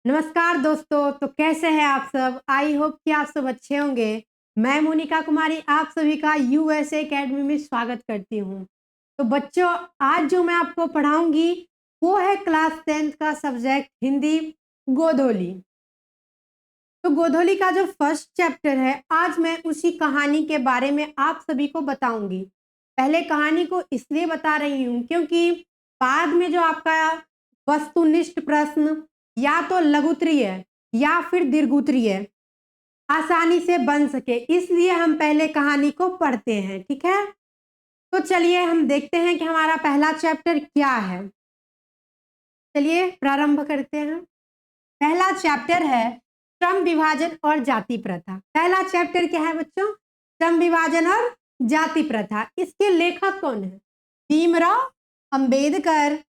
नमस्कार दोस्तों, तो कैसे हैं आप सब? आई होप कि आप सब अच्छे होंगे। मैं मोनिका कुमारी आप सभी का यूएसए एकेडमी में स्वागत करती हूँ। तो बच्चों, आज जो मैं आपको पढ़ाऊंगी वो है क्लास 10th का सब्जेक्ट हिंदी गोधोली। तो गोधोली का जो फर्स्ट चैप्टर है, आज मैं उसी कहानी के बारे में आप सभी को बताऊंगी। पहले कहानी को इसलिए बता रही हूँ क्योंकि बाद में जो आपका वस्तुनिष्ठ प्रश्न या तो लघुत्तरीय या फिर दीर्घोत्तरीय आसानी से बन सके, इसलिए हम पहले कहानी को पढ़ते हैं। ठीक है, तो चलिए हम देखते हैं कि हमारा पहला चैप्टर क्या है। चलिए प्रारंभ करते हैं। पहला चैप्टर है श्रम विभाजन और जाति प्रथा। पहला चैप्टर क्या है बच्चों? श्रम विभाजन और जाति प्रथा। इसके लेखक कौन है? भीमराव अंबेडकर।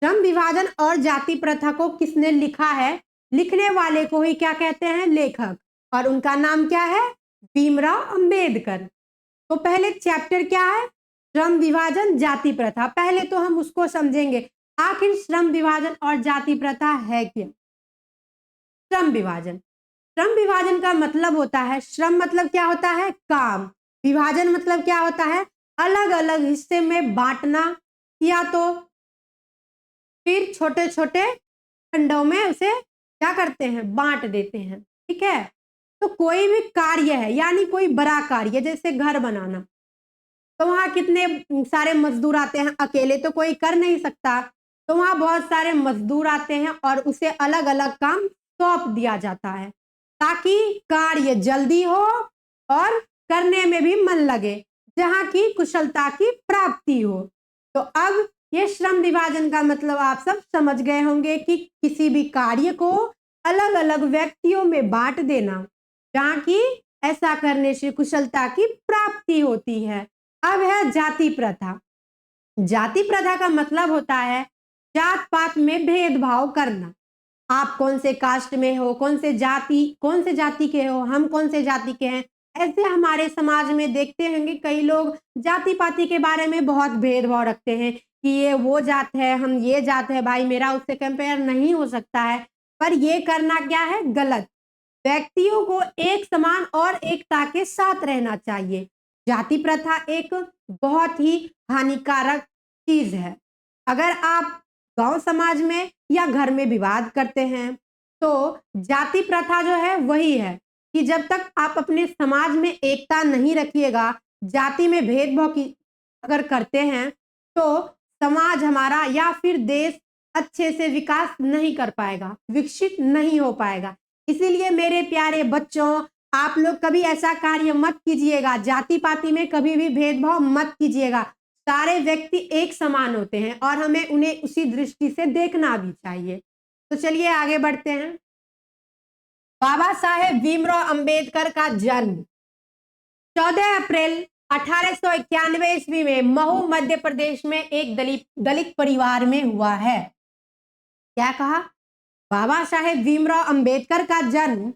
श्रम विभाजन और जाति प्रथा को किसने लिखा है? लिखने वाले को ही क्या कहते हैं? लेखक। और उनका नाम क्या है? भीमराव अंबेडकर। तो पहले चैप्टर क्या है? श्रम विभाजन जाति प्रथा। पहले तो हम उसको समझेंगे, आखिर श्रम विभाजन और जाति प्रथा है क्या। श्रम विभाजन, श्रम विभाजन का मतलब होता है, श्रम मतलब क्या होता है? काम। विभाजन मतलब क्या होता है? अलग अलग हिस्से में बांटना, या तो फिर छोटे छोटे खंडों में उसे क्या करते हैं? बांट देते हैं। ठीक है, तो कोई भी कार्य है, यानी कोई बड़ा कार्य जैसे घर बनाना, तो वहां कितने सारे मजदूर आते हैं? अकेले तो कोई कर नहीं सकता, तो वहां बहुत सारे मजदूर आते हैं और उसे अलग अलग काम सौंप दिया जाता है ताकि कार्य जल्दी हो और करने में भी मन लगे, जहां की कुशलता की प्राप्ति हो। तो अब ये श्रम विभाजन का मतलब आप सब समझ गए होंगे कि किसी भी कार्य को अलग अलग व्यक्तियों में बांट देना, जहां की ऐसा करने से कुशलता की प्राप्ति होती है। अब है जाति प्रथा। जाति प्रथा का मतलब होता है जात पात में भेदभाव करना। आप कौन से कास्ट में हो, कौन से जाति के हो, हम कौन से जाति के हैं, ऐसे हमारे समाज में देखते होंगे कई लोग जाति पाति के बारे में बहुत भेदभाव रखते हैं कि ये वो जात है, हम ये जात है, भाई मेरा उससे कंपेयर नहीं हो सकता है। पर ये करना क्या है? गलत। व्यक्तियों को एक समान और एकता के साथ रहना चाहिए। जाति प्रथा एक बहुत ही हानिकारक चीज है। अगर आप गांव समाज में या घर में विवाद करते हैं, तो जाति प्रथा जो है वही है कि जब तक आप अपने समाज में एकता नहीं रखिएगा, जाति में भेदभाव की अगर करते हैं, तो समाज हमारा या फिर देश अच्छे से विकास नहीं कर पाएगा, विकसित नहीं हो पाएगा। इसीलिए मेरे प्यारे बच्चों, आप लोग कभी ऐसा कार्य मत कीजिएगा, जाति पाति में कभी भी भेदभाव मत कीजिएगा। सारे व्यक्ति एक समान होते हैं और हमें उन्हें उसी दृष्टि से देखना भी चाहिए। तो चलिए आगे बढ़ते हैं। बाबा साहेब भीमराव अंबेडकर का जन्म 14 अप्रैल 1891 ईस्वी में महू मध्य प्रदेश में एक दलित परिवार में हुआ है। क्या कहा? बाबा साहेब भीमराव अंबेडकर का जन्म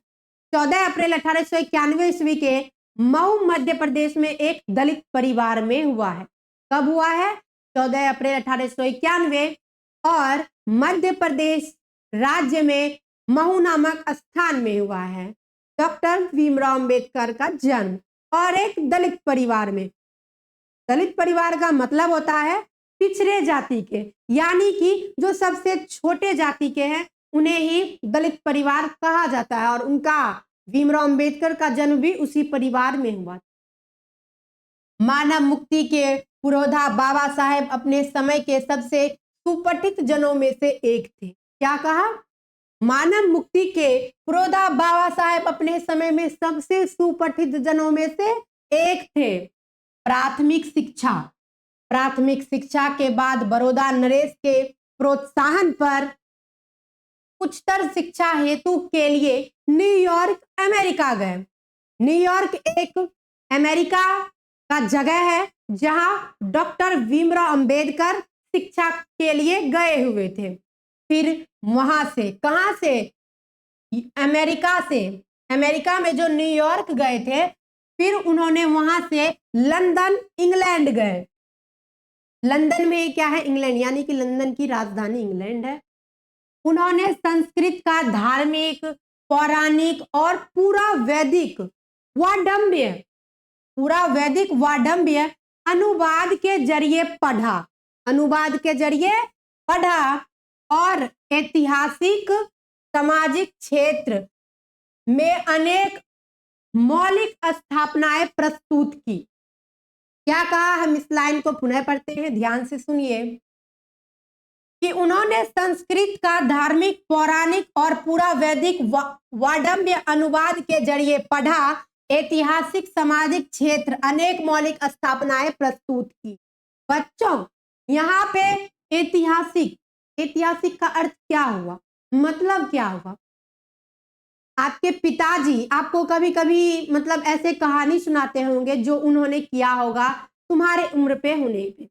14 अप्रैल 1891 ईस्वी के मऊ मध्य प्रदेश में एक दलित परिवार में हुआ है। कब हुआ है? 14 अप्रैल 1891, और मध्य प्रदेश राज्य में महू नामक स्थान में हुआ है डॉक्टर भीमराव अंबेडकर का जन्म, और एक दलित परिवार में। दलित परिवार का मतलब होता है पिछड़े जाति के, यानी कि जो सबसे छोटे जाति के हैं उन्हें ही दलित परिवार कहा जाता है, और उनका भीमराव अंबेडकर का जन्म भी उसी परिवार में हुआ। मानव मुक्ति के पुरोधा बाबा साहेब अपने समय के सबसे सुपठित जनों में से एक थे। क्या कहा? मानव मुक्ति के पुरोधा बाबा साहेब अपने समय में सबसे सुपठित जनों में से एक थे। प्राथमिक शिक्षा के बाद बड़ौदा नरेश के प्रोत्साहन पर उच्चतर शिक्षा हेतु के लिए न्यूयॉर्क अमेरिका गए। न्यूयॉर्क एक अमेरिका का जगह है जहां डॉक्टर भीमराव अंबेडकर शिक्षा के लिए गए हुए थे। फिर वहां से, कहां से? अमेरिका से। अमेरिका में जो न्यूयॉर्क गए थे, फिर उन्होंने वहां से लंदन इंग्लैंड गए। लंदन में क्या है? इंग्लैंड, यानी कि लंदन की राजधानी इंग्लैंड है। उन्होंने संस्कृत का धार्मिक, पौराणिक और पूरा वैदिक वाडम्य अनुवाद के जरिए पढ़ा और ऐतिहासिक सामाजिक क्षेत्र में अनेक मौलिक स्थापनाएं प्रस्तुत की। क्या कहा, हम इस लाइन को पुनः पढ़ते हैं, ध्यान से सुनिए कि उन्होंने संस्कृत का धार्मिक, पौराणिक और पूरा वैदिक वाडम्य अनुवाद के जरिए पढ़ा, ऐतिहासिक सामाजिक क्षेत्र अनेक मौलिक स्थापनाएं प्रस्तुत की। बच्चों, यहाँ पे ऐतिहासिक का अर्थ क्या हुआ, मतलब क्या हुआ? आपके पिताजी आपको कभी कभी मतलब ऐसे कहानी सुनाते होंगे जो उन्होंने किया होगा तुम्हारे उम्र पे होने पे।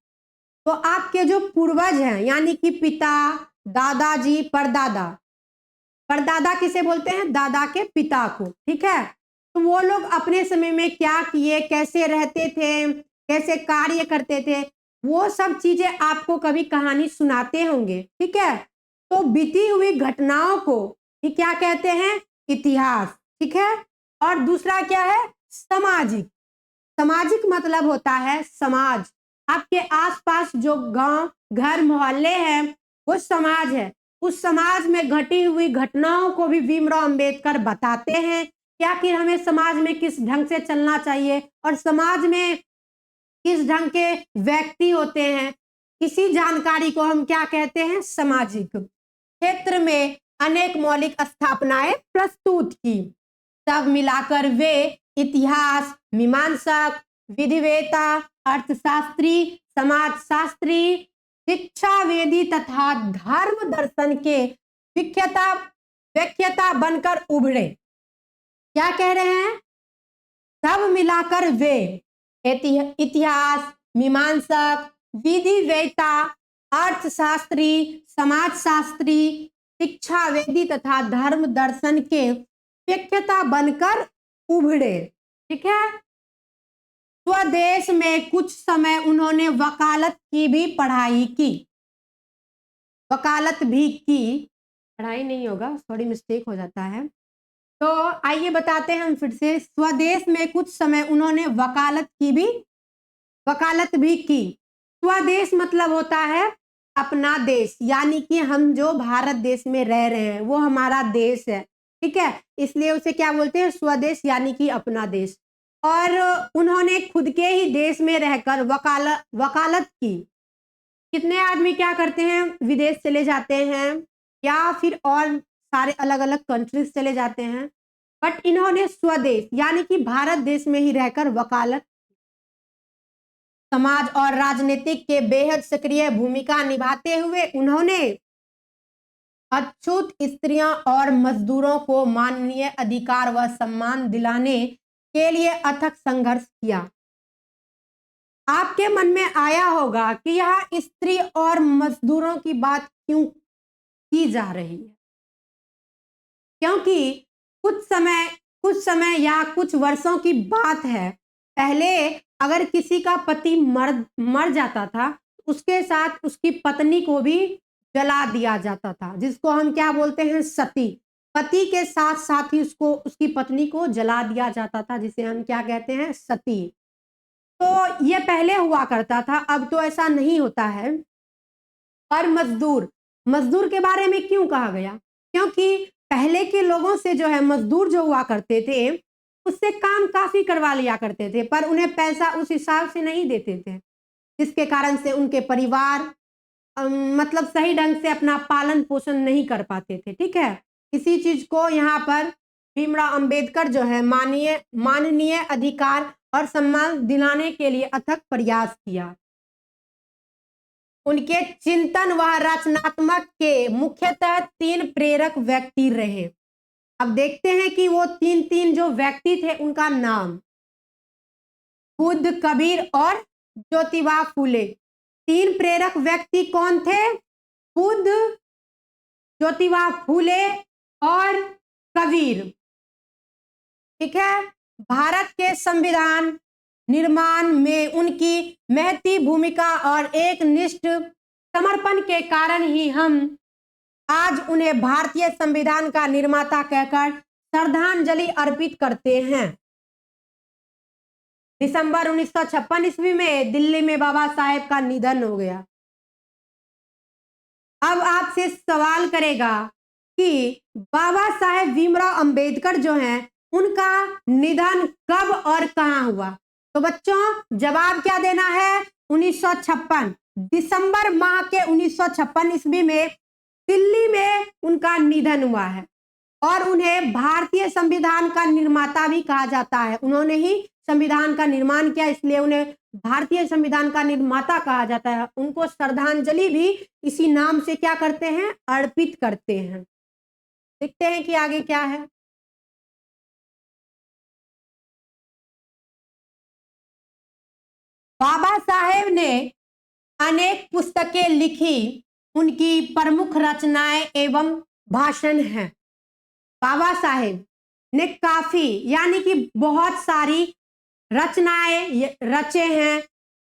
तो आपके जो पूर्वज हैं यानी कि पिता, दादाजी, परदादा किसे बोलते हैं? दादा के पिता को, ठीक है। तो वो लोग अपने समय में क्या किए, कैसे रहते थे, कैसे कार्य करते थे, वो सब चीजें आपको कभी कहानी सुनाते होंगे, ठीक है। तो बीती हुई घटनाओं को ये क्या कहते हैं? इतिहास, ठीक है। और दूसरा क्या है? सामाजिक मतलब होता है समाज। आपके आसपास जो गांव, घर, मोहल्ले हैं वो समाज है। उस समाज में घटी हुई घटनाओं को भी भीमराव अंबेडकर बताते हैं कि आखिर हमें समाज में किस ढंग से चलना चाहिए और समाज में किस ढंग के व्यक्ति होते हैं। इसी जानकारी को हम क्या कहते हैं? सामाजिक क्षेत्र में अनेक मौलिक स्थापनाएं प्रस्तुत की। सब मिलाकर वे इतिहास, मीमांसक, विधिवेता, अर्थशास्त्री, समाजशास्त्री, शिक्षावेदी तथा धर्म दर्शन के व्याख्याता बनकर उभरे। क्या कह रहे हैं? सब मिलाकर वे इतिहास, मीमांसक, विधिवेता, अर्थशास्त्री, समाजशास्त्री, शिक्षावेदी तथा धर्म दर्शन के व्याख्याता बनकर उभरे, ठीक है। स्वदेश में कुछ समय उन्होंने वकालत की भी पढ़ाई की। पढ़ाई नहीं होगा, सॉरी मिस्टेक हो जाता है। तो आइए बताते हैं हम फिर से। स्वदेश में कुछ समय उन्होंने वकालत भी की। स्वदेश मतलब होता है अपना देश, यानी कि हम जो भारत देश में रह रहे हैं वो हमारा देश है, ठीक है। इसलिए उसे क्या बोलते हैं? स्वदेश, यानी कि अपना देश। और उन्होंने खुद के ही देश में रहकर वकालत की। कितने आदमी क्या करते हैं? विदेश चले जाते हैं या फिर और सारे अलग अलग कंट्रीज चले जाते हैं, बट इन्होंने स्वदेश यानी कि भारत देश में ही रहकर वकालत। समाज और राजनीतिक के बेहद सक्रिय भूमिका निभाते हुए उन्होंने अछूत स्त्रियों और मजदूरों को मानवीय अधिकार व सम्मान दिलाने के लिए अथक संघर्ष किया। आपके मन में आया होगा कि यह स्त्री और मजदूरों की बात क्यों की जा रही है? क्योंकि कुछ समय या कुछ वर्षों की बात है, पहले अगर किसी का पति मर जाता था, उसके साथ उसकी पत्नी को भी जला दिया जाता था, जिसको हम क्या बोलते हैं? सती। पति के साथ साथ ही उसकी पत्नी को जला दिया जाता था, जिसे हम क्या कहते हैं? सती। तो ये पहले हुआ करता था, अब तो ऐसा नहीं होता है। और मजदूर के बारे में क्यों कहा गया? क्योंकि पहले के लोगों से जो है मजदूर जो हुआ करते थे उससे काम काफी करवा लिया करते थे, पर उन्हें पैसा उस हिसाब से नहीं देते थे, जिसके कारण से उनके परिवार मतलब सही ढंग से अपना पालन पोषण नहीं कर पाते थे, ठीक है। इसी चीज को यहाँ पर भीमराव अंबेडकर जो है माननीय अधिकार और सम्मान दिलाने के लिए अथक प्रयास किया। उनके चिंतन व रचनात्मक के मुख्यतः 3 प्रेरक व्यक्ति रहे। अब देखते हैं कि वो तीन जो व्यक्ति थे उनका नाम। बुद्ध, कबीर और ज्योतिबा फूले। 3 प्रेरक व्यक्ति कौन थे? बुद्ध, ज्योतिबा फूले और कबीर, ठीक है। भारत के संविधान निर्माण में उनकी महती भूमिका और एक निष्ठ समर्पण के कारण ही हम आज उन्हें भारतीय संविधान का निर्माता कहकर श्रद्धांजलि अर्पित करते हैं। दिसंबर 1956 ईस्वी में दिल्ली में बाबा साहेब का निधन हो गया। अब आपसे सवाल करेगा कि बाबा साहेब भीमराव अंबेडकर जो हैं उनका निधन कब और कहां हुआ? तो बच्चों जवाब क्या देना है? 1956 दिसंबर माह के 1956 ईस्वी में दिल्ली में उनका निधन हुआ है और उन्हें भारतीय संविधान का निर्माता भी कहा जाता है। उन्होंने ही संविधान का निर्माण किया, इसलिए उन्हें भारतीय संविधान का निर्माता कहा जाता है। उनको श्रद्धांजलि भी इसी नाम से क्या करते हैं? अर्पित करते हैं। देखते हैं कि आगे क्या है। बाबा साहेब ने अनेक पुस्तकें लिखी, उनकी प्रमुख रचनाएं एवं भाषण हैं। बाबा साहेब ने काफी यानी कि बहुत सारी रचनाएं रचे हैं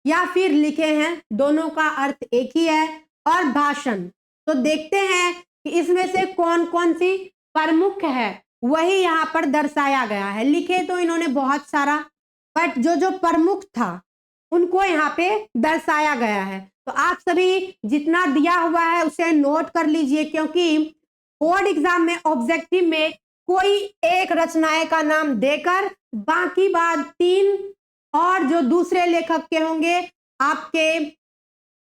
या फिर लिखे हैं, दोनों का अर्थ एक ही है। और भाषण, तो देखते हैं कि इसमें से कौन कौन सी प्रमुख है, वही यहाँ पर दर्शाया गया है। लिखे तो इन्होंने बहुत सारा, बट जो जो प्रमुख था उनको यहाँ पे दर्शाया गया है। तो आप सभी जितना दिया हुआ है उसे नोट कर लीजिए, क्योंकि बोर्ड एग्जाम में ऑब्जेक्टिव में कोई एक रचनाएं का नाम देकर बाकी बाद 3 और जो दूसरे लेखक के होंगे आपके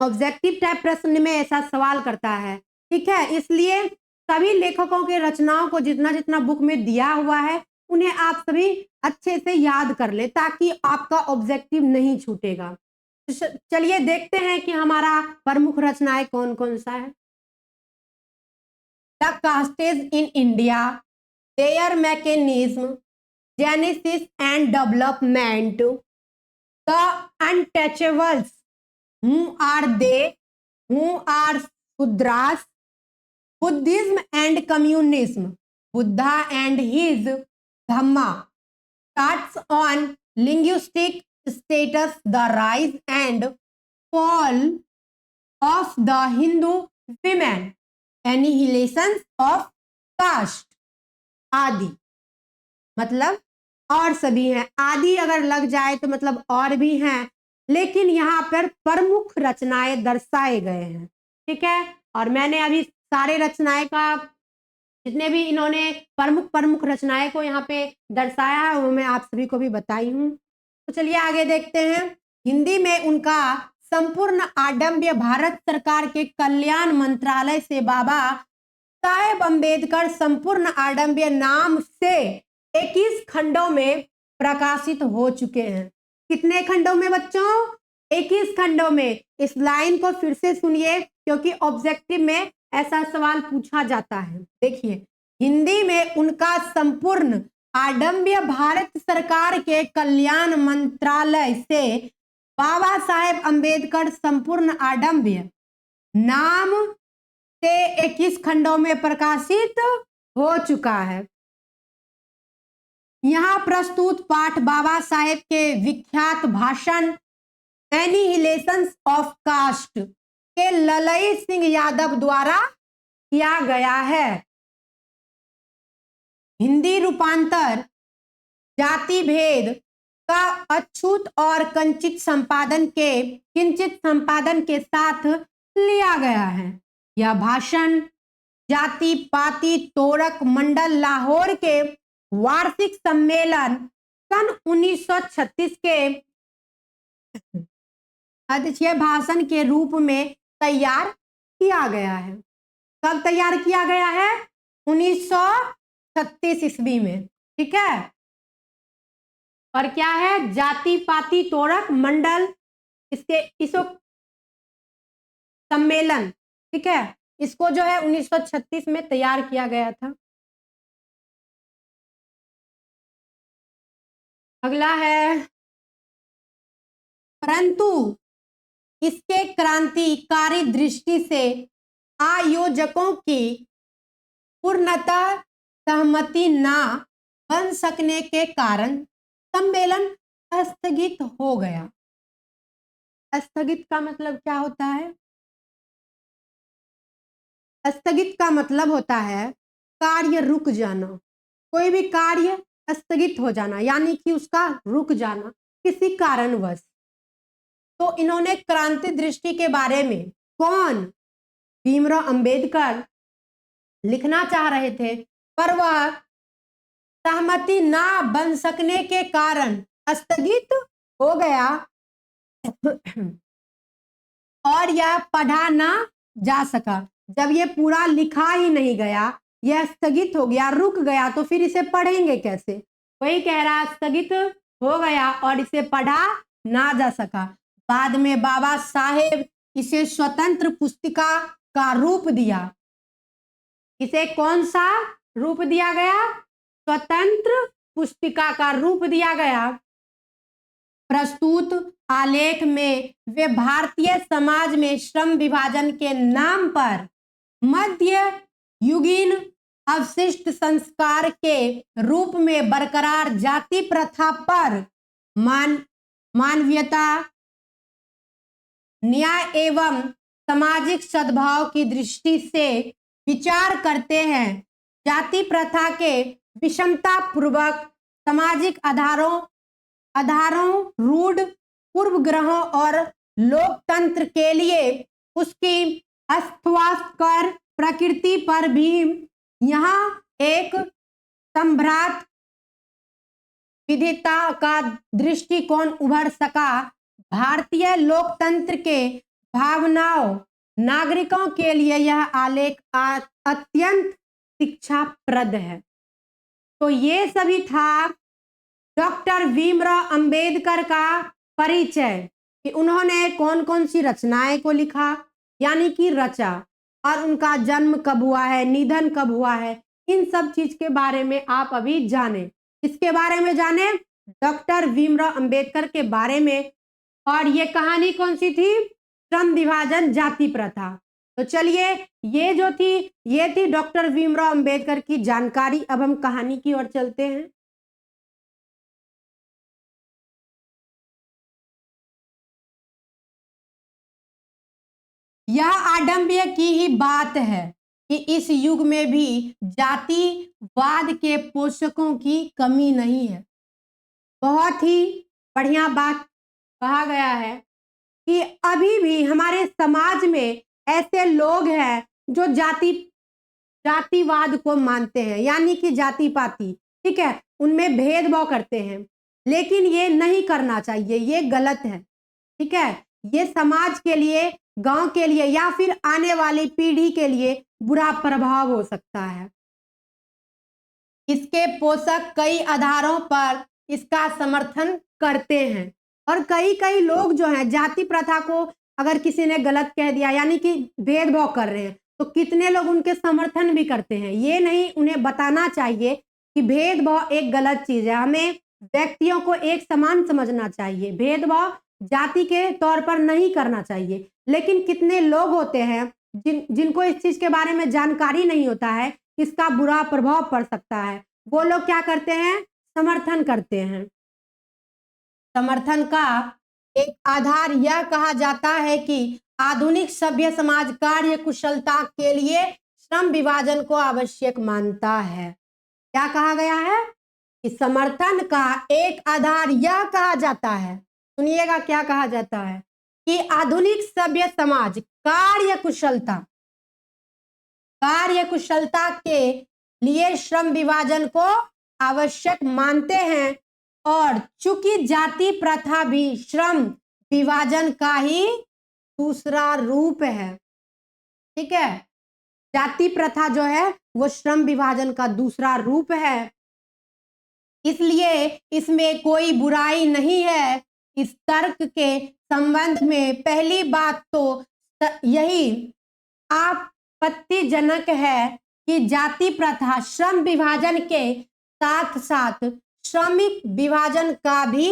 ऑब्जेक्टिव टाइप प्रश्न में ऐसा सवाल करता है। ठीक है, इसलिए सभी लेखकों के रचनाओं को जितना जितना बुक में दिया हुआ है उन्हें आप सभी अच्छे से याद कर ले, ताकि आपका ऑब्जेक्टिव नहीं छूटेगा। तो चलिए देखते हैं कि हमारा प्रमुख रचनाएं कौन कौन सा है। The castes in India, their mechanism, genesis and development, the untouchables, who are they, who are Shudras, Buddhism and communism, Buddha and his Dhamma, starts on linguistic status, the rise and fall of the Hindu women, annihilations of caste आदि। मतलब और सभी हैं, आदि अगर लग जाए तो मतलब और भी हैं, लेकिन यहाँ पर प्रमुख रचनाएं दर्शाए गए हैं। ठीक है, और मैंने अभी सारे रचनाएं का जितने भी इन्होंने प्रमुख प्रमुख रचनाएं को यहाँ पे दर्शाया है वो मैं आप सभी को भी बताई हूँ। तो चलिए आगे देखते हैं। हिंदी में उनका संपूर्ण आडम्बर्य भारत सरकार के कल्याण मंत्रालय से बाबा साहेब अंबेडकर संपूर्ण आडम्बर्य नाम से 21 खंडों में प्रकाशित हो चुके हैं। कितने खंडों में बच्चों? 21 खंडों में। इस लाइन को फिर से सुनिए, क्योंकि ऑब्जेक्टिव में ऐसा सवाल पूछा जाता है। देखिए, हिंदी में उनका संपूर्ण आडम्बर्य भारत सरकार के कल्याण मंत्रालय से बाबा साहेब अंबेडकर संपूर्ण आडम्बर्य नाम से 21 खंडों में प्रकाशित हो चुका है। यहाँ प्रस्तुत पाठ बाबा साहेब के विख्यात भाषण एनिहिलेशंस ऑफ कास्ट के ललई सिंह यादव द्वारा किया गया है। हिंदी रूपांतर जाति भेद का अछूत और किंचित संपादन के साथ लिया गया है। यह भाषण जाति पाति तोरक मंडल लाहौर के वार्षिक सम्मेलन सन 1936 के अध्यक्षीय भाषण के रूप में तैयार किया गया है। कब तैयार किया गया है? 1936 ईस्वी में। ठीक है, और क्या है? जाति पाति तोरक मंडल, इसको सम्मेलन। ठीक है, इसको जो है 1936 में तैयार किया गया था। अगला है, परंतु इसके क्रांतिकारी दृष्टि से आयोजकों की पूर्णतः सहमति ना बन सकने के कारण सम्मेलन स्थगित हो गया। स्थगित का मतलब क्या होता है? स्थगित का मतलब होता है कार्य रुक जाना, कोई भी कार्य स्थगित हो जाना, यानी कि उसका रुक जाना किसी कारणवश। तो इन्होंने क्रांति दृष्टि के बारे में कौन, भीमराव अंबेडकर लिखना चाह रहे थे, पर वह सहमति ना बन सकने के कारण स्थगित हो गया और यह पढ़ा ना जा सका। जब ये पूरा लिखा ही नहीं गया, यह स्थगित हो गया, रुक गया, तो फिर इसे पढ़ेंगे कैसे? वही कह रहा, स्थगित हो गया और इसे पढ़ा ना जा सका। बाद में बाबा साहेब इसे स्वतंत्र पुस्तिका का रूप दिया। इसे कौन सा रूप दिया गया? स्वतंत्र पुस्तिका का रूप दिया गया। प्रस्तुत आलेख में वे भारतीय समाज में श्रम विभाजन के नाम पर मध्य युगीन अवशिष्ट संस्कार के रूप में बरकरार जाति प्रथा पर मानवीयता, न्याय एवं सामाजिक सद्भाव की दृष्टि से विचार करते हैं। जाति प्रथा के विषमता पूर्वक सामाजिक आधारों, रूढ़ पूर्वग्रहों और लोकतंत्र के लिए उसकी अस्वास्थ्यकर प्रकृति पर भी यहाँ एक संभ्रात विधिता का दृष्टिकोण उभर सका। भारतीय लोकतंत्र के भावनाओं नागरिकों के लिए यह आलेख अत्यंत शिक्षाप्रद है। तो ये सभी था डॉक्टर भीमराव अंबेडकर का परिचय, कि उन्होंने कौन कौन सी रचनाएं को लिखा, यानी कि रचा, और उनका जन्म कब हुआ है, निधन कब हुआ है, इन सब चीज के बारे में आप अभी जाने। इसके बारे में जाने डॉक्टर भीमराव अंबेडकर के बारे में। और ये कहानी कौन सी थी? श्रम विभाजन जाति प्रथा। तो चलिए, ये जो थी, ये थी डॉक्टर भीमराव अंबेडकर की जानकारी। अब हम कहानी की ओर चलते हैं। यह आडंबर्य की ही बात है कि इस युग में भी जातिवाद के पोषकों की कमी नहीं है। बहुत ही बढ़िया बात कहा गया है कि अभी भी हमारे समाज में ऐसे लोग हैं जो जातिवाद को मानते हैं, यानी कि जाति पाति, ठीक है, उनमें भेदभाव करते हैं। लेकिन ये नहीं करना चाहिए, ये गलत है, ठीक है। ये समाज के लिए, गांव के लिए, या फिर आने वाली पीढ़ी के लिए बुरा प्रभाव हो सकता है। इसके पोषक कई आधारों पर इसका समर्थन करते हैं, और कई लोग जो हैं जाति प्रथा को अगर किसी ने गलत कह दिया, यानी कि भेदभाव कर रहे हैं, तो कितने लोग उनके समर्थन भी करते हैं। ये नहीं उन्हें बताना चाहिए कि भेदभाव एक गलत चीज है। हमें व्यक्तियों को एक समान समझना चाहिए, भेदभाव जाति के तौर पर नहीं करना चाहिए। लेकिन कितने लोग होते हैं जिनको इस चीज के बारे में जानकारी नहीं होता है, इसका बुरा प्रभाव पड़ सकता है, वो लोग क्या करते हैं? समर्थन करते हैं। समर्थन का एक आधार यह कहा जाता है कि आधुनिक सभ्य समाज कार्य कुशलता के लिए श्रम विभाजन को आवश्यक मानता है। क्या कहा गया है? कि समर्थन का एक आधार यह कहा जाता है, सुनिएगा क्या कहा जाता है, कि आधुनिक सभ्य समाज कार्य कुशलता के लिए श्रम विभाजन को आवश्यक मानते हैं, और चूंकि जाति प्रथा भी श्रम विभाजन का ही दूसरा रूप है, ठीक है, जाति प्रथा जो है वो श्रम विभाजन का दूसरा रूप है, इसलिए इसमें कोई बुराई नहीं है। इस तर्क के संबंध में पहली बात तो यही आपत्तिजनक है कि जाति प्रथा श्रम विभाजन के साथ साथ श्रमिक विभाजन का भी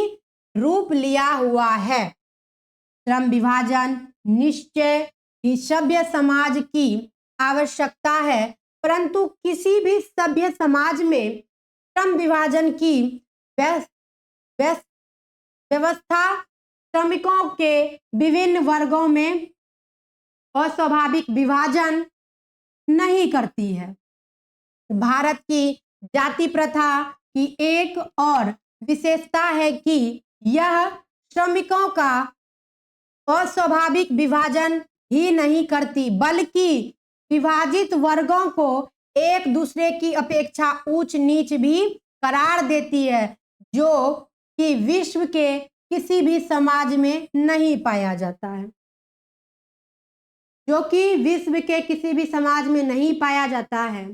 रूप लिया हुआ है। श्रम विभाजन निश्चय ही सभ्य समाज की आवश्यकता है, परंतु किसी भी सभ्य समाज में श्रम विभाजन की व्यवस्था श्रमिकों के विभिन्न वर्गों में अस्वाभाविक विभाजन नहीं करती है। भारत की जाति प्रथा की एक और विशेषता है कि यह श्रमिकों का अस्वाभाविक विभाजन ही नहीं करती, बल्कि विभाजित वर्गों को एक दूसरे की अपेक्षा ऊंच नीच भी करार देती है, जो कि विश्व के किसी भी समाज में नहीं पाया जाता है। जो कि विश्व के किसी भी समाज में नहीं पाया जाता है।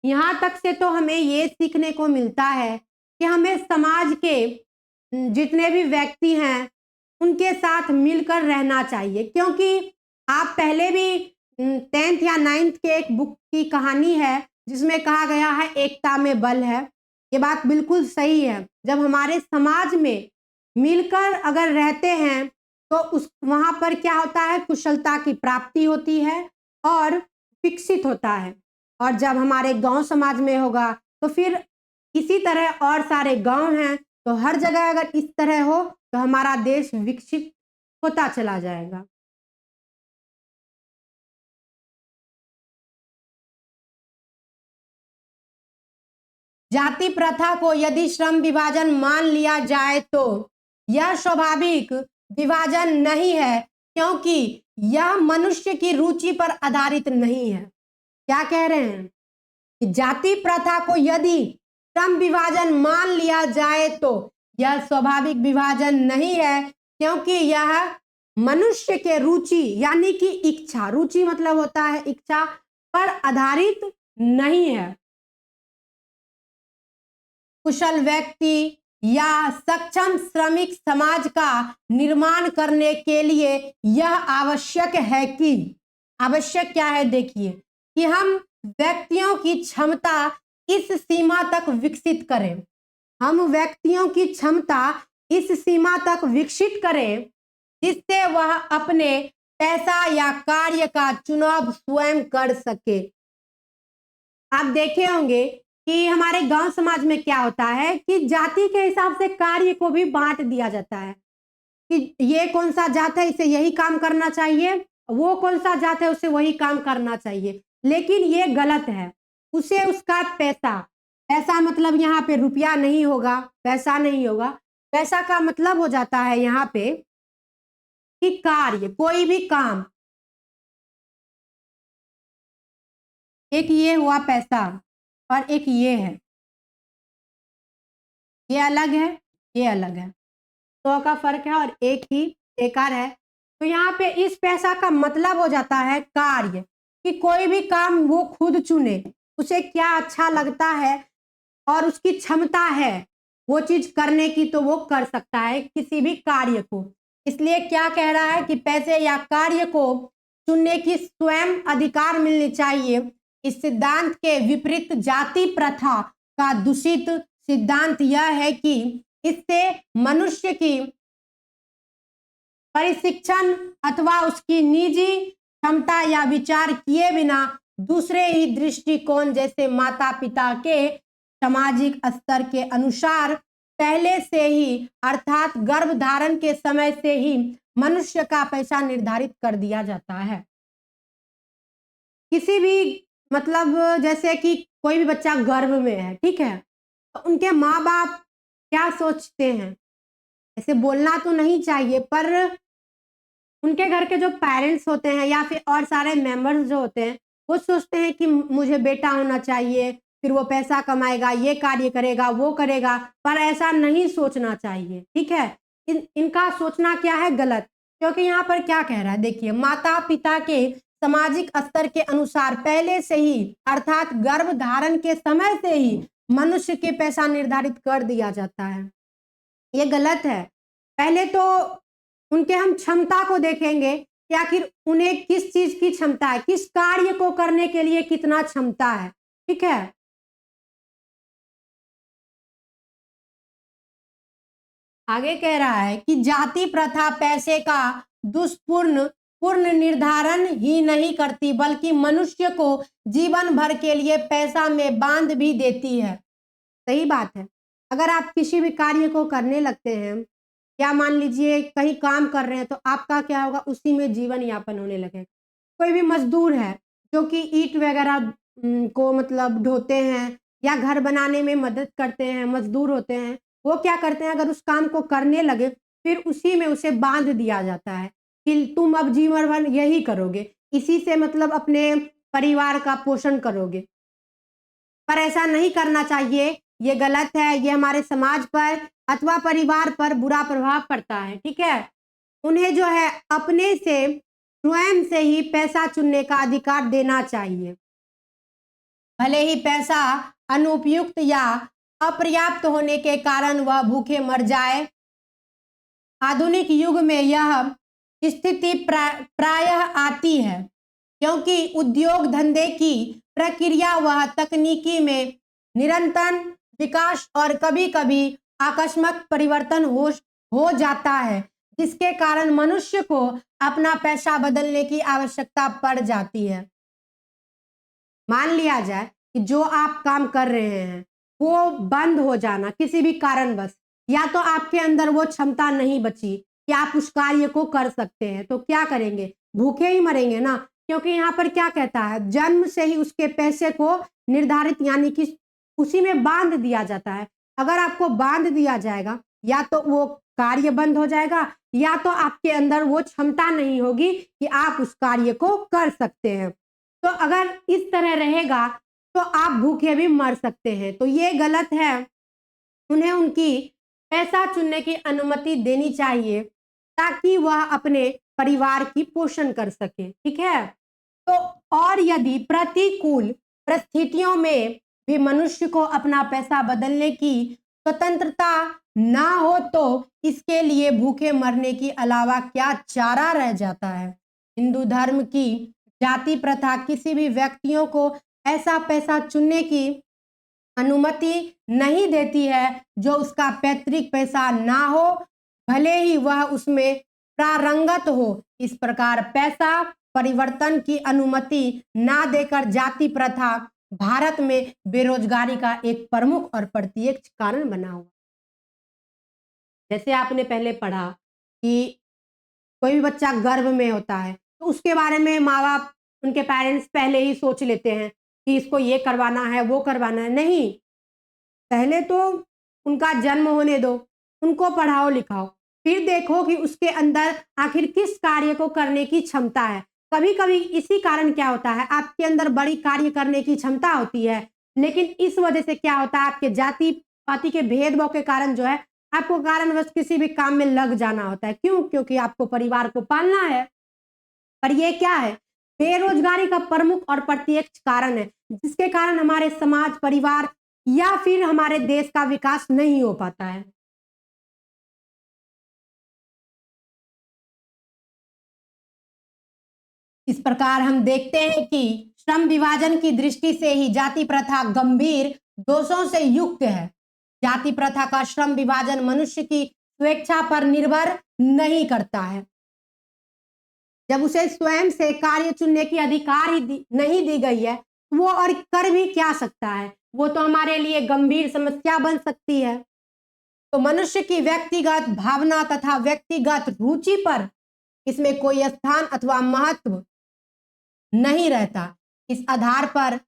यहाँ तक से तो हमें ये सीखने को मिलता है कि हमें समाज के जितने भी व्यक्ति हैं उनके साथ मिलकर रहना चाहिए, क्योंकि आप पहले भी 10th या 9th के एक बुक की कहानी है जिसमें कहा गया है एकता में बल है। ये बात बिल्कुल सही है। जब हमारे समाज में मिलकर अगर रहते हैं तो उस वहाँ पर क्या होता है, कुशलता की प्राप्ति होती है और विकसित होता है। और जब हमारे गांव समाज में होगा तो फिर इसी तरह और सारे गांव हैं, तो हर जगह अगर इस तरह हो तो हमारा देश विकसित होता चला जाएगा। जाति प्रथा को यदि श्रम विभाजन मान लिया जाए तो यह स्वाभाविक विभाजन नहीं है, क्योंकि यह मनुष्य की रुचि पर आधारित नहीं है। क्या कह रहे हैं कि जाति प्रथा को यदि श्रम विभाजन मान लिया जाए तो यह स्वाभाविक विभाजन नहीं है, क्योंकि यह मनुष्य के रुचि यानी कि इच्छा, रुचि मतलब होता है इच्छा, पर आधारित नहीं है। कुशल व्यक्ति या सक्षम श्रमिक समाज का निर्माण करने के लिए यह आवश्यक है कि, आवश्यक क्या है देखिए, कि हम व्यक्तियों की क्षमता इस सीमा तक विकसित करें। हम व्यक्तियों की क्षमता इस सीमा तक विकसित करें जिससे वह अपने पैसा या कार्य का चुनाव स्वयं कर सके। आप देखे होंगे कि हमारे गांव समाज में क्या होता है कि जाति के हिसाब से कार्य को भी बांट दिया जाता है कि ये कौन सा जात है इसे यही काम करना चाहिए, वो कौन सा जात है उसे वही काम करना चाहिए। लेकिन ये गलत है। उसे उसका पैसा, पैसा मतलब यहाँ पे रुपया नहीं होगा, पैसा नहीं होगा, पैसा का मतलब हो जाता है यहाँ पे कि कार्य, कोई भी काम। एक ये हुआ पैसा और एक ये है, ये अलग है, ये अलग है, 100 का फर्क है और एक ही बेकार है। तो यहाँ पे इस पैसा का मतलब हो जाता है कार्य, कि कोई भी काम वो खुद चुने, उसे क्या अच्छा लगता है और उसकी क्षमता है वो चीज करने की, तो वो कर सकता है किसी भी कार्य को। इसलिए क्या कह रहा है कि पैसे या कार्य को चुनने की स्वयं अधिकार मिलनी चाहिए। इस सिद्धांत के विपरीत जाति प्रथा का दूषित सिद्धांत यह है कि इससे मनुष्य की प्रशिक्षण अथवा उसकी निजी क्षमता या विचार किए बिना दूसरे ही दृष्टिकोण जैसे माता पिता के सामाजिक स्तर के अनुसार पहले से ही अर्थात गर्भधारण के समय से ही मनुष्य का पैसा निर्धारित कर दिया जाता है। किसी भी मतलब जैसे कि कोई भी बच्चा गर्भ में है, ठीक है, तो उनके माँ बाप क्या सोचते हैं, ऐसे बोलना तो नहीं चाहिए, पर उनके घर के जो पेरेंट्स होते हैं या फिर और सारे मेंबर्स जो होते हैं वो सोचते हैं कि मुझे बेटा होना चाहिए, फिर वो पैसा कमाएगा, ये कार्य करेगा, वो करेगा, पर ऐसा नहीं सोचना चाहिए। ठीक है, इनका सोचना क्या है, गलत। क्योंकि यहाँ पर क्या कह रहा है देखिए, माता पिता के सामाजिक स्तर के अनुसार पहले से ही अर्थात गर्भ धारण के समय से ही मनुष्य के पैसा निर्धारित कर दिया जाता है। ये गलत है। पहले तो उनके हम क्षमता को देखेंगे कि आखिर उन्हें किस चीज की क्षमता है, किस कार्य को करने के लिए कितना क्षमता है। ठीक है, आगे कह रहा है कि जाति प्रथा पैसे का दुष्पूर्ण पूर्ण निर्धारण ही नहीं करती, बल्कि मनुष्य को जीवन भर के लिए पैसा में बांध भी देती है। सही बात है। अगर आप किसी भी कार्य को करने लगते हैं या मान लीजिए कहीं काम कर रहे हैं तो आपका क्या होगा, उसी में जीवन यापन होने लगेगा। कोई भी मजदूर है जो कि ईंट वगैरह को मतलब ढोते हैं या घर बनाने में मदद करते हैं, मज़दूर होते हैं, वो क्या करते हैं अगर उस काम को करने लगे, फिर उसी में उसे बाँध दिया जाता है कि तुम अब जीवन भर यही करोगे, इसी से मतलब अपने परिवार का पोषण करोगे। पर ऐसा नहीं करना चाहिए, ये गलत है, ये हमारे समाज पर अथवा परिवार पर बुरा प्रभाव पड़ता है, ठीक है? उन्हें जो है अपने से स्वयं से ही पैसा चुनने का अधिकार देना चाहिए। भले ही पैसा अनुपयुक्त या अपर्याप्त होने के कारण वह भूखे मर जाए, आधुनिक युग में यह स्थिति प्रायः आती है, क्योंकि उद्योग धंधे की प्रक्रिया वह तकनीकी में निरंतर विकास और कभी-कभी आकस्मिक परिवर्तन हो जाता है, जिसके कारण मनुष्य को अपना पेशा बदलने की आवश्यकता पड़ जाती है। मान लिया जाए कि जो आप काम कर रहे हैं, वो बंद हो जाना किसी भी कारणवश या तो आपके अंदर वो क्षमता नहीं बची कि आप उस कार्य को कर सकते हैं, तो क्या करेंगे? भूखे ही मरेंगे ना, क्योंकि यहाँ पर क्या कहता है, जन्म से ही उसके पैसे को निर्धारित यानी कि उसी में बाँध दिया जाता है। अगर आपको बाँध दिया जाएगा, या तो वो कार्य बंद हो जाएगा या तो आपके अंदर वो क्षमता नहीं होगी कि आप उस कार्य को कर सकते हैं। तो अगर इस तरह रहेगा, तो आप भूखे भी मर सकते हैं, तो ये गलत है। उन्हें उनकी पैसा चुनने की अनुमति देनी चाहिए, ताकि वह अपने परिवार की पोषण कर सकें, ठीक है? तो और यदि प्रतिकूल परिस्थितियों में भी मनुष्य को अपना पैसा बदलने की स्वतंत्रता ना हो, तो इसके लिए भूखे मरने के अलावा क्या चारा रह जाता है? हिंदू धर्म की जाति प्रथा किसी भी व्यक्तियों को ऐसा पैसा चुनने की अनुमति नहीं देती है जो उसका पैतृक पैसा ना हो, भले ही वह उसमें प्रारंगत हो। इस प्रकार पैसा परिवर्तन की अनुमति ना देकर जाति प्रथा भारत में बेरोजगारी का एक प्रमुख और प्रत्यक्ष कारण बना हुआ। जैसे आपने पहले पढ़ा कि कोई भी बच्चा गर्भ में होता है, तो उसके बारे में माँ-बाप, उनके पेरेंट्स पहले ही सोच लेते हैं कि इसको ये करवाना है, वो करवाना है। नहीं, पहले तो उनका जन्म होने दो, उनको पढ़ाओ-लिखाओ, फिर देखो कि उसके अंदर आखिर किस कार्य को करने की क्षमता है। कभी-कभी इसी कारण क्या होता है, आपके अंदर बड़ी कार्य करने की क्षमता होती है, लेकिन इस वजह से क्या होता है, आपके जाति-पाति के भेदभाव के कारण जो है, आपको कारणवश किसी भी काम में लग जाना होता है। क्यों? क्योंकि आपको परिवार को पालना है। पर ये क्या है? बेरोज़गारी का प्रमुख और प्रत्यक्ष कारण है, जिसके कारण हमारे समाज, परिवार या फिर हमारे देश का विकास नहीं हो पाता है। इस प्रकार हम देखते हैं कि श्रम विभाजन की दृष्टि से ही जाति प्रथा गंभीर दोषों से युक्त है। जाति प्रथा का श्रम विभाजन मनुष्य की स्वेच्छा पर निर्भर नहीं करता है। जब उसे स्वयं से कार्य चुनने की अधिकार ही नहीं दी गई है, वो और कर भी क्या सकता है? वो तो हमारे लिए गंभीर समस्या बन सकती है। तो मनुष्य की व्यक्तिगत भावना तथा व्यक्तिगत रुचि पर इसमें कोई स्थान अथवा महत्व नहीं रहता। इस आधार पर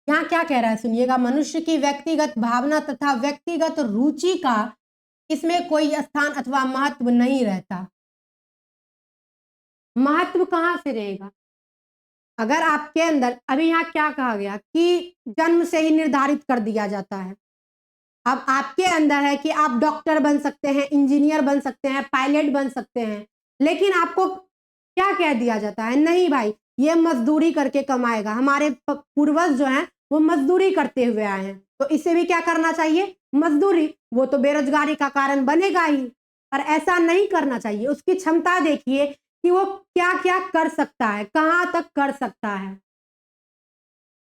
यहाँ क्या कह रहा है सुनिएगा, मनुष्य की व्यक्तिगत भावना तथा व्यक्तिगत रुचि का इसमें कोई स्थान अथवा महत्व नहीं रहता। महत्व कहाँ से रहेगा? अगर आपके अंदर अभी यहाँ क्या कहा गया कि जन्म से ही निर्धारित कर दिया जाता है। अब आपके अंदर है कि आप डॉक्टर बन सकते हैं, इंजीनियर बन सकते हैं, पायलट बन सकते हैं, लेकिन आपको क्या कह दिया जाता है? नहीं भाई, ये मज़दूरी करके कमाएगा। हमारे पूर्वज जो हैं, वो मज़दूरी करते हुए आए हैं, तो इसे भी क्या करना चाहिए? मज़दूरी। वो तो बेरोज़गारी का कारण बनेगा ही, पर ऐसा नहीं करना चाहिए। उसकी क्षमता देखिए कि वो क्या-क्या कर सकता है, कहाँ तक कर सकता है।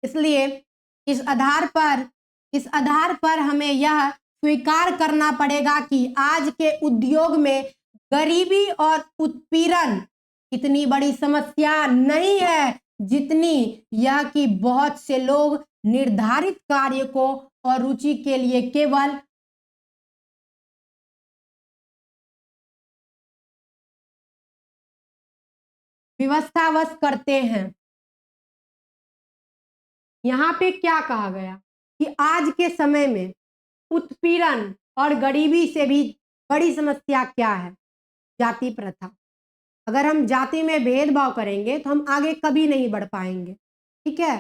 इसलिए इस आधार पर इस आधार पर हमें यह स्वीकार करना पड़ेगा कि आज के उद्योग में गरीबी और उत्पीड़न इतनी बड़ी समस्या नहीं है, जितनी यह कि बहुत से लोग निर्धारित कार्य को और रुचि के लिए केवल विवशतावश करते हैं। यहाँ पे क्या कहा गया कि आज के समय में उत्पीड़न और गरीबी से भी बड़ी समस्या क्या है? जाति प्रथा। अगर हम जाति में भेदभाव करेंगे तो हम आगे कभी नहीं बढ़ पाएँगे, ठीक है?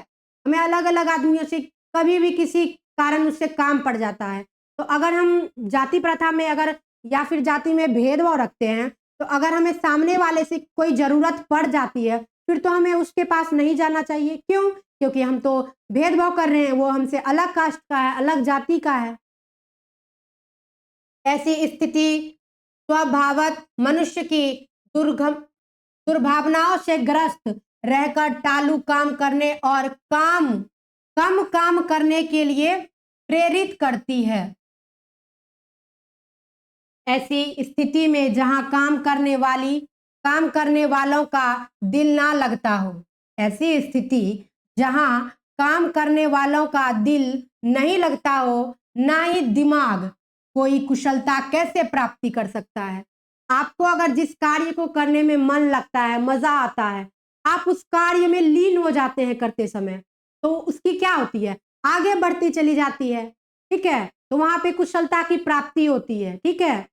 हमें अलग-अलग आदमियों से कभी भी किसी कारण उससे काम पड़ जाता है। तो अगर हम जाति प्रथा में अगर या फिर जाति में भेदभाव रखते हैं, तो अगर हमें सामने वाले से कोई ज़रूरत पड़ जाती है, फिर तो हमें उसके पास नहीं जाना चाहिए। क्यों? क्योंकि हम तो भेदभाव कर रहे हैं, वो हमसे अलग कास्ट का है, अलग जाति का है। ऐसी स्थिति स्वभावतः मनुष्य की दुर्गम दुर्भावनाओं से ग्रस्त रहकर टालू काम करने और कम काम करने के लिए प्रेरित करती है। ऐसी स्थिति में जहां काम करने वालों का दिल ना लगता हो, ऐसी स्थिति जहां काम करने वालों का दिल नहीं लगता हो, ना ही दिमाग कोई कुशलता कैसे प्राप्ति कर सकता है। आपको अगर जिस कार्य को करने में मन लगता है, मजा आता है, आप उस कार्य में लीन हो जाते हैं करते समय, तो उसकी क्या होती है, आगे बढ़ती चली जाती है, ठीक है? तो वहां पे कुशलता की प्राप्ति होती है, ठीक है?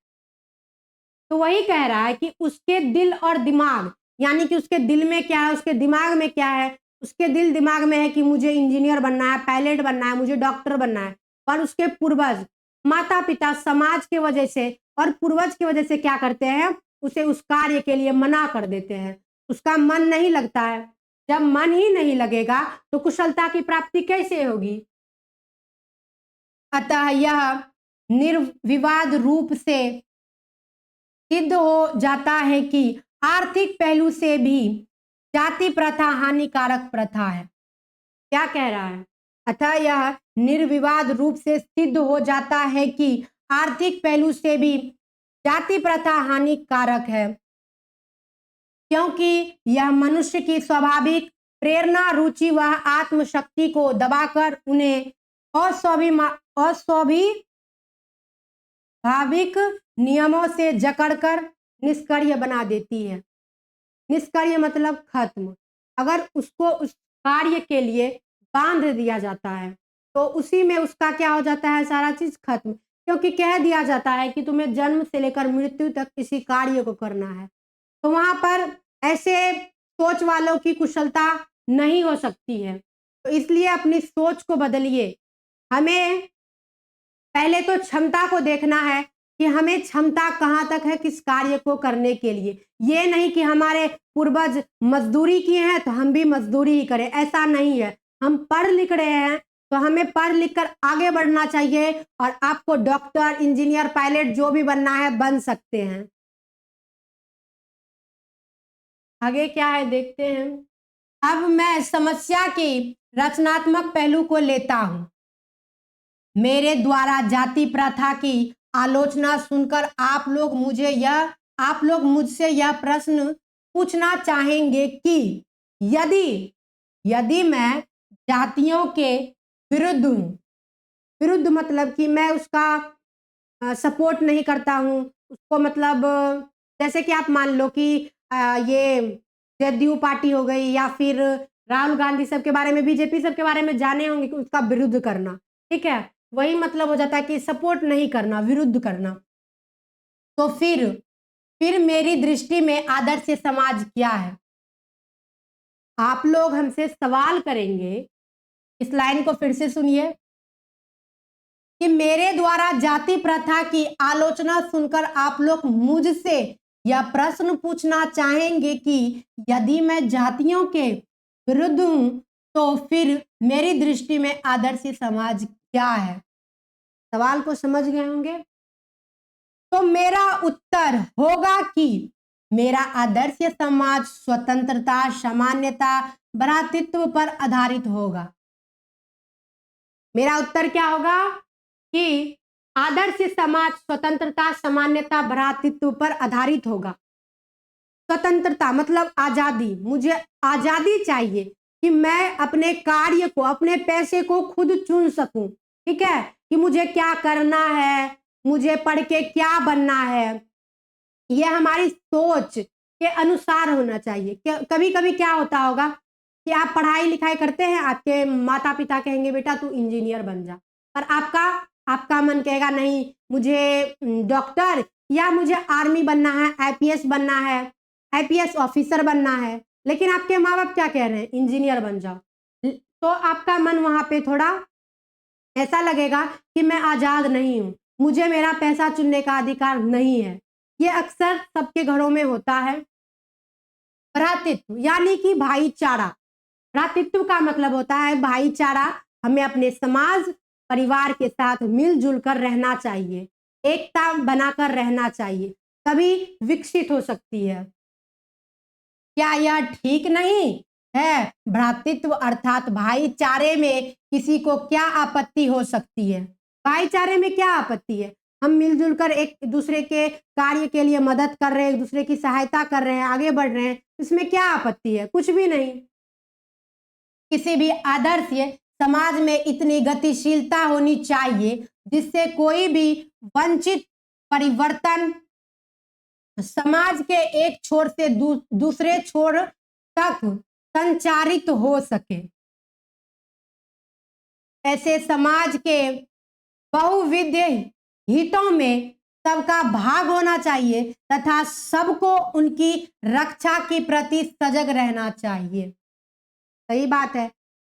तो वही कह रहा है कि उसके दिल और दिमाग, यानी कि उसके दिल में क्या है, उसके दिमाग में क्या है, उसके दिल दिमाग में है कि मुझे इंजीनियर बनना है, पायलट बनना है, मुझे डॉक्टर बनना है। पर उसके पूर्वज, माता-पिता, समाज की वजह से और पूर्वज की वजह से क्या करते हैं, उसे उस कार्य के लिए मना कर देते हैं। उसका मन नहीं लगता है। जब मन ही नहीं लगेगा, तो कुशलता की प्राप्ति कैसे होगी? अतः यह निर्विवाद रूप से सिद्ध हो जाता है कि आर्थिक पहलू से भी जाति प्रथा हानिकारक प्रथा है। क्या कह रहा है? अतः यह निर्विवाद रूप से सिद्ध हो जाता है कि आर्थिक पहलू से भी जाति प्रथा हानिकारक है, क्योंकि यह मनुष्य की स्वाभाविक प्रेरणा, रुचि व आत्मशक्ति को दबाकर उन्हें अस्वाभाविक नियमों से जकड़कर निष्क्रिय बना देती है। निष्क्रिय मतलब खत्म। अगर उसको उस कार्य के लिए बांध दिया जाता है, तो उसी में उसका क्या हो जाता है, सारा चीज़ खत्म। क्योंकि कह दिया जाता है कि तुम्हें जन्म से लेकर मृत्यु तक किसी कार्य को करना है। तो वहाँ पर ऐसे सोच वालों की कुशलता नहीं हो सकती है। तो इसलिए अपनी सोच को बदलिए। हमें पहले तो क्षमता को देखना है कि हमें क्षमता कहाँ तक है किस कार्य को करने के लिए। ये नहीं कि हमारे पूर्वज मज़दूरी किए हैं तो हम भी मज़दूरी ही करें, ऐसा नहीं है। हम पढ़ लिख रहे हैं तो हमें पढ़ लिख कर आगे बढ़ना चाहिए और आपको डॉक्टर, इंजीनियर, पायलट जो भी बनना है बन सकते हैं। आगे क्या है देखते हैं। अब मैं समस्या के रचनात्मक पहलू को लेता हूँ। मेरे द्वारा जाति प्रथा की आलोचना सुनकर आप लोग मुझसे यह प्रश्न पूछना चाहेंगे कि यदि यदि मैं जातियों के विरुद्ध हूँ, विरुद्ध मतलब कि मैं उसका सपोर्ट नहीं करता हूँ, उसको मतलब जैसे कि आप मान लो कि ये जदयू पार्टी हो गई या फिर राहुल गांधी सब के बारे में, बीजेपी सब के बारे में जाने होंगे कि उसका विरुद्ध करना, ठीक है? वही मतलब हो जाता है कि सपोर्ट नहीं करना, विरुद्ध करना। तो फिर मेरी दृष्टि में आदर्श समाज क्या है? आप लोग हमसे सवाल करेंगे, इस लाइन को फिर से सुनिए कि मेरे द्वारा जाति प्रथा की आलोचना सुनकर आप लोग मुझसे यह प्रश्न पूछना चाहेंगे कि यदि मैं जातियों के विरुद्ध हूं, तो फिर मेरी दृष्टि में आदर्श समाज क्या है? सवाल को समझ गए होंगे। तो मेरा उत्तर होगा कि मेरा आदर्श समाज स्वतंत्रता, सामान्यता, भ्रातृत्व पर आधारित होगा। मेरा उत्तर क्या होगा कि आदर्श समाज स्वतंत्रता, सामान्यता, भ्रातृत्व पर आधारित होगा। स्वतंत्रता मतलब आजादी, मुझे आजादी चाहिए कि मैं अपने कार्य को, अपने पैसे को खुद चुन सकूं, ठीक है? कि मुझे क्या करना है, मुझे पढ़ के क्या बनना है, यह हमारी सोच के अनुसार होना चाहिए। कभी कभी क्या होता होगा कि आप पढ़ाई लिखाई करते हैं, आपके माता पिता कहेंगे बेटा तू इंजीनियर बन जा, पर आपका आपका मन कहेगा नहीं मुझे डॉक्टर या मुझे आर्मी बनना है, आईपीएस बनना है, आईपीएस ऑफिसर बनना है, लेकिन आपके माँ बाप क्या कह रहे हैं इंजीनियर बन जाओ। तो आपका मन वहां पे थोड़ा ऐसा लगेगा कि मैं आजाद नहीं हूं, मुझे मेरा पैसा चुनने का अधिकार नहीं है। ये अक्सर सबके घरों में होता है। भ्रातृत्व यानी कि भाईचारा, भ्रातृत्व का मतलब होता है भाईचारा। हमें अपने समाज परिवार के साथ मिलजुल कर रहना चाहिए, एकता बनाकर रहना चाहिए, तभी विकसित हो सकती है। क्या यह ठीक नहीं है? भ्रातृत्व अर्थात भाईचारे में किसी को क्या आपत्ति हो सकती है? भाईचारे में क्या आपत्ति है? हम मिलजुल कर एक दूसरे के कार्य के लिए मदद कर रहे हैं, एक दूसरे की सहायता कर रहे हैं, आगे बढ़ रहे हैं, इसमें क्या आपत्ति है? कुछ भी नहीं। किसी भी आदर्श समाज में इतनी गतिशीलता होनी चाहिए जिससे कोई भी वंचित परिवर्तन समाज के एक छोर से दूसरे छोर तक संचारित हो सके। ऐसे समाज के बहुविध हितों में सबका भाग होना चाहिए तथा सबको उनकी रक्षा के प्रति सजग रहना चाहिए। सही बात है।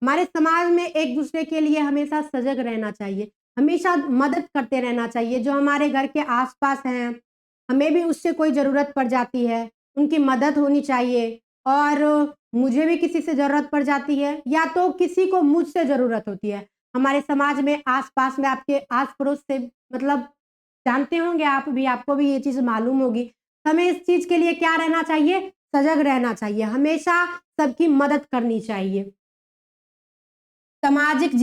हमारे समाज में एक दूसरे के लिए हमेशा सजग रहना चाहिए, हमेशा मदद करते रहना चाहिए। जो हमारे घर के आसपास हैं, हमें भी उससे कोई ज़रूरत पड़ जाती है, उनकी मदद होनी चाहिए। और मुझे भी किसी से ज़रूरत पड़ जाती है या तो किसी को मुझसे ज़रूरत होती है। हमारे समाज में आस-पास में आपके आस-पड़ोस से मतलब जानते होंगे आप भी, आपको भी ये चीज़ मालूम होगी। हमें इस चीज़ के लिए क्या रहना चाहिए? सजग रहना चाहिए, हमेशा सबकी मदद करनी चाहिए। सामाजिक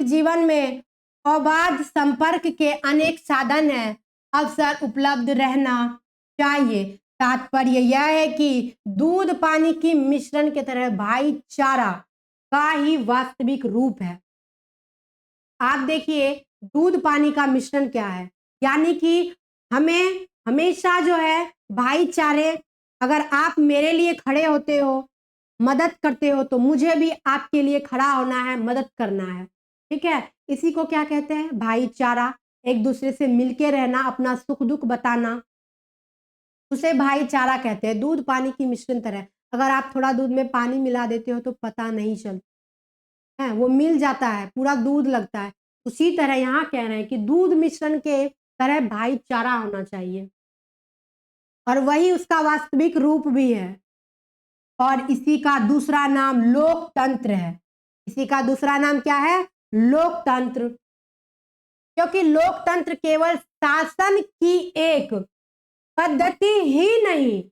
जीवन में अबाध संपर्क के अनेक साधन हैं, अवसर उपलब्ध रहना चाहिए। तात्पर्य यह है कि दूध पानी की मिश्रण की तरह भाईचारा का ही वास्तविक रूप है। आप देखिए दूध पानी का मिश्रण क्या है, यानी कि हमें हमेशा जो है भाईचारे, अगर आप मेरे लिए खड़े होते हो, मदद करते हो, तो मुझे भी आपके लिए खड़ा होना है, मदद करना है। ठीक है? इसी को क्या कहते हैं? भाईचारा। एक दूसरे से मिलके रहना, अपना सुख दुख बताना, उसे भाईचारा कहते हैं। दूध पानी की मिश्रण तरह, अगर आप थोड़ा दूध में पानी मिला देते हो तो पता नहीं चलता है, वो मिल जाता है, पूरा दूध लगता है। उसी तरह यहाँ कह रहे हैं कि दूध मिश्रण के तरह भाईचारा होना चाहिए और वही उसका वास्तविक रूप भी है। और इसी का दूसरा नाम लोकतंत्र है। इसी का दूसरा नाम क्या है? लोकतंत्र। क्योंकि लोकतंत्र केवल शासन की एक पद्धति ही नहीं,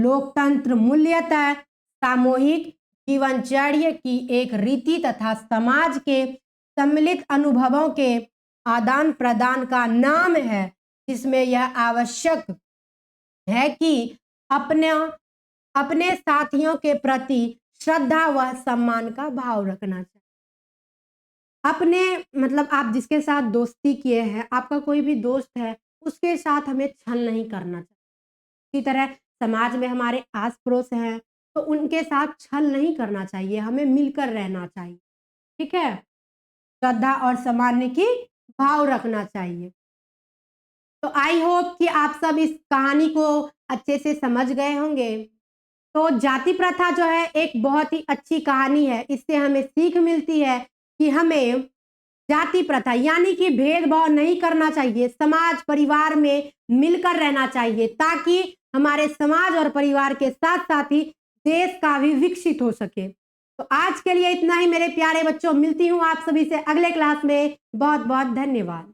लोकतंत्र मूल्यतः सामूहिक जीवनचर्या की एक रीति तथा समाज के सम्मिलित अनुभवों के आदान प्रदान का नाम है, जिसमें यह आवश्यक है कि अपने अपने साथियों के प्रति श्रद्धा व सम्मान का भाव रखना चाहिए। अपने मतलब आप जिसके साथ दोस्ती किए हैं, आपका कोई भी दोस्त है, उसके साथ हमें छल नहीं करना चाहिए। इसी तरह समाज में हमारे आस-पड़ोस हैं, तो उनके साथ छल नहीं करना चाहिए, हमें मिलकर रहना चाहिए। ठीक है? श्रद्धा और सम्मान की भाव रखना चाहिए। तो आई होप कि आप सब इस कहानी को अच्छे से समझ गए होंगे। तो जाति प्रथा जो है एक बहुत ही अच्छी कहानी है। इससे हमें सीख मिलती है कि हमें जाति प्रथा यानी कि भेदभाव नहीं करना चाहिए, समाज परिवार में मिलकर रहना चाहिए ताकि हमारे समाज और परिवार के साथ-साथ ही देश का भी विकसित हो सके। तो आज के लिए इतना ही मेरे प्यारे बच्चों, मिलती हूँ आप सभी से अगले क्लास में। बहुत-बहुत धन्यवाद।